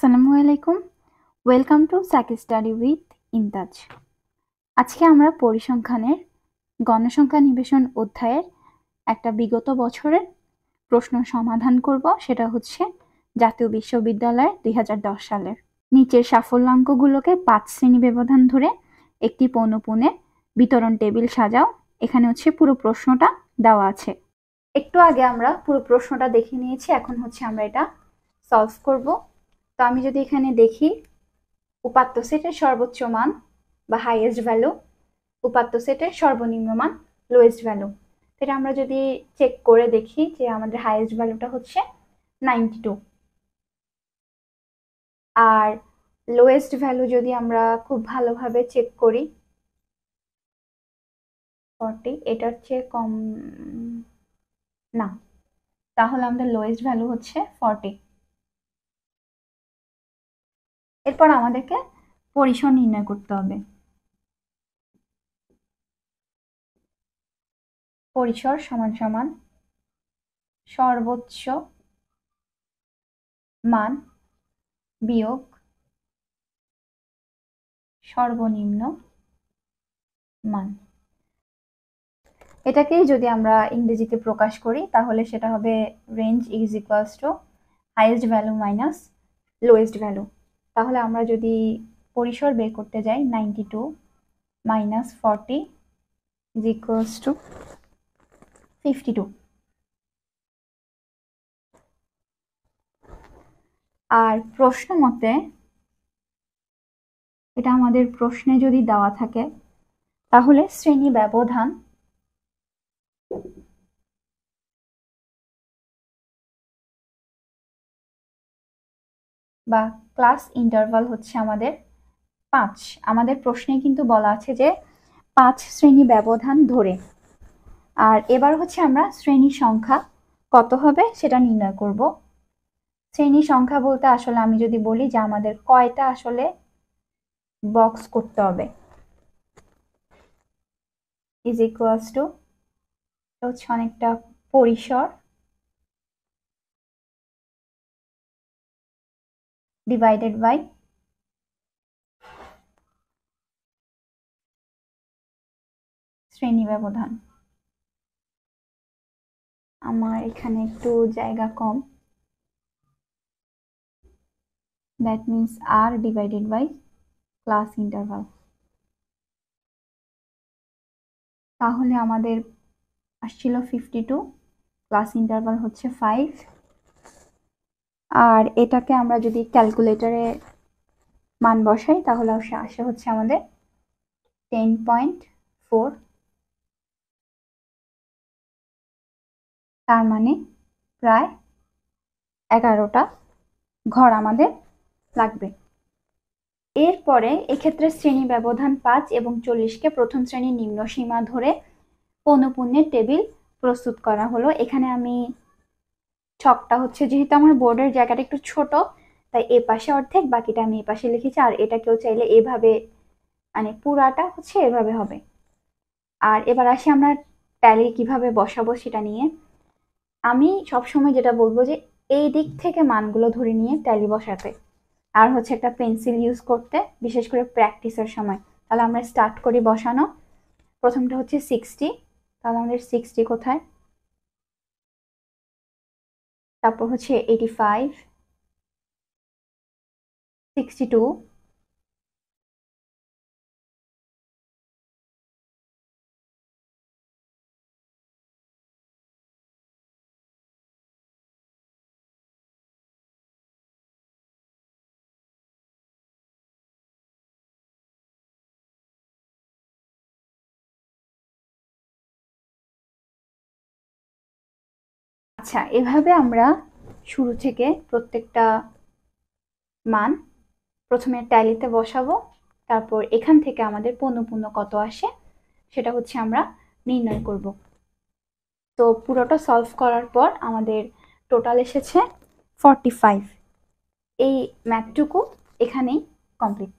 আসসালামু আলাইকুম। Welcome to psyche study with Imtaz. আজকে আমরা পরিসংখ্যানের গণসংখ্যা নিবেশন অধ্যায়ের একটা বিগত বছরের প্রশ্ন সমাধান করব। সেটা হচ্ছে জাতীয় বিশ্ববিদ্যালয়ের 2010 সালের। নিচের সাফল্যাঙ্কগুলোকে 5 শ্রেণী ব্যবধান ধরে একটি পৌনঃপুন্যের বিতরণ টেবিল সাজাও। এখানে হচ্ছে পুরো প্রশ্নটা দেওয়া আছে। একটু আগে আমরা পুরো প্রশ্নটা দেখে নিয়েছি, এখন হচ্ছে আমরা এটা সলভ করব। তো আমি যদি এখানে দেখি উপাত্ত সেটের সর্বোচ্চ মান বা হাইয়েস্ট ভ্যালু, উপাত্ত সেটের সর্বনিম্ন মান লোয়েস্ট ভ্যালু। এটা আমরা যদি চেক করে দেখি যে আমাদের হাইয়েস্ট ভ্যালুটা হচ্ছে 92, আর লোয়েস্ট ভ্যালু যদি আমরা খুব ভালোভাবে চেক করি 40, এটার চেয়ে কম না, তাহলে আমাদের লোয়েস্ট ভ্যালু হচ্ছে 40। এরপর আমাদেরকে পরিসর নির্ণয় করতে হবে। পরিসর সমান সমান সর্বোচ্চ মান বিয়োগ সর্বনিম্ন মান। এটাকেই যদি আমরা ইংরেজিতে প্রকাশ করি তাহলে সেটা হবে range is equals to highest value minus lowest value. তাহলে আমরা যদি পরিসর বের করতে যাই 92 মাইনাস 40 ইজ ইকুয়ালস টু 52। আর প্রশ্ন মতে এটা আমাদের প্রশ্নে যদি দেওয়া থাকে তাহলে শ্রেণী ব্যবধান বা ক্লাস ইন্টারভাল হচ্ছে আমাদের 5। আমাদের প্রশ্নে কিন্তু বলা আছে যে 5 শ্রেণী ব্যবধান ধরে। আর এবার হচ্ছে আমরা শ্রেণী সংখ্যা কত হবে সেটা নির্ণয় করব। শ্রেণী সংখ্যা বলতে আসলে আমি যদি বলি যে আমাদের কয়টা আসলে বক্স করতে হবে, ইজ ইকুয়ালস টু হচ্ছে অনেকটা পরিসর ডিভাইডেড বাই শ্রেণী ব্যবধান। আমার এখানে একটু জায়গা কম, that means R divided by class interval. তাহলে আমাদের আসছিল 52, ক্লাস ইন্টারভাল হচ্ছে 5। আর এটাকে আমরা যদি ক্যালকুলেটরে মান বসাই তাহলে আসে হচ্ছে আমাদের 10.4। তার মানে প্রায় 11টা ঘর আমাদের লাগবে। এরপরে এক্ষেত্রে শ্রেণী ব্যবধান 5 এবং 40কে প্রথম শ্রেণীর নিম্ন সীমা ধরে পৌনঃপুন্যের টেবিল প্রস্তুত করা হলো। এখানে আমি ছকটা হচ্ছে, যেহেতু আমার বোর্ডের জায়গাটা একটু ছোট তাই এ পাশে অর্ধেক, বাকিটা আমি এ পাশে লিখেছি। আর এটা কেউ চাইলে এভাবে, মানে পুরাটা হচ্ছে এভাবে হবে। আর এবার আসি আমরা ট্যালি কিভাবে বসাবো সেটা নিয়ে। আমি সবসময় যেটা বলবো যে এই দিক থেকে মানগুলো ধরে নিয়ে ট্যালি বসাতে, আর হচ্ছে একটা পেন্সিল ইউজ করতে, বিশেষ করে প্র্যাকটিসের সময়। তাহলে আমরা স্টার্ট করি বসানো। প্রথমটা হচ্ছে 60, তাহলে আমাদের 60 কোথায়, তারপর হচ্ছে 85, 62, আচ্ছা এভাবে আমরা শুরু থেকে প্রত্যেকটা মান প্রথমে ট্যালিতে বসাবো, তারপর এখান থেকে আমাদের পৌনঃপুন্য কত আসে সেটা হচ্ছে আমরা নির্ণয় করব। তো পুরোটা সলভ করার পর আমাদের টোটাল এসেছে 45। এই ম্যাথটুকু এখানেই কমপ্লিট।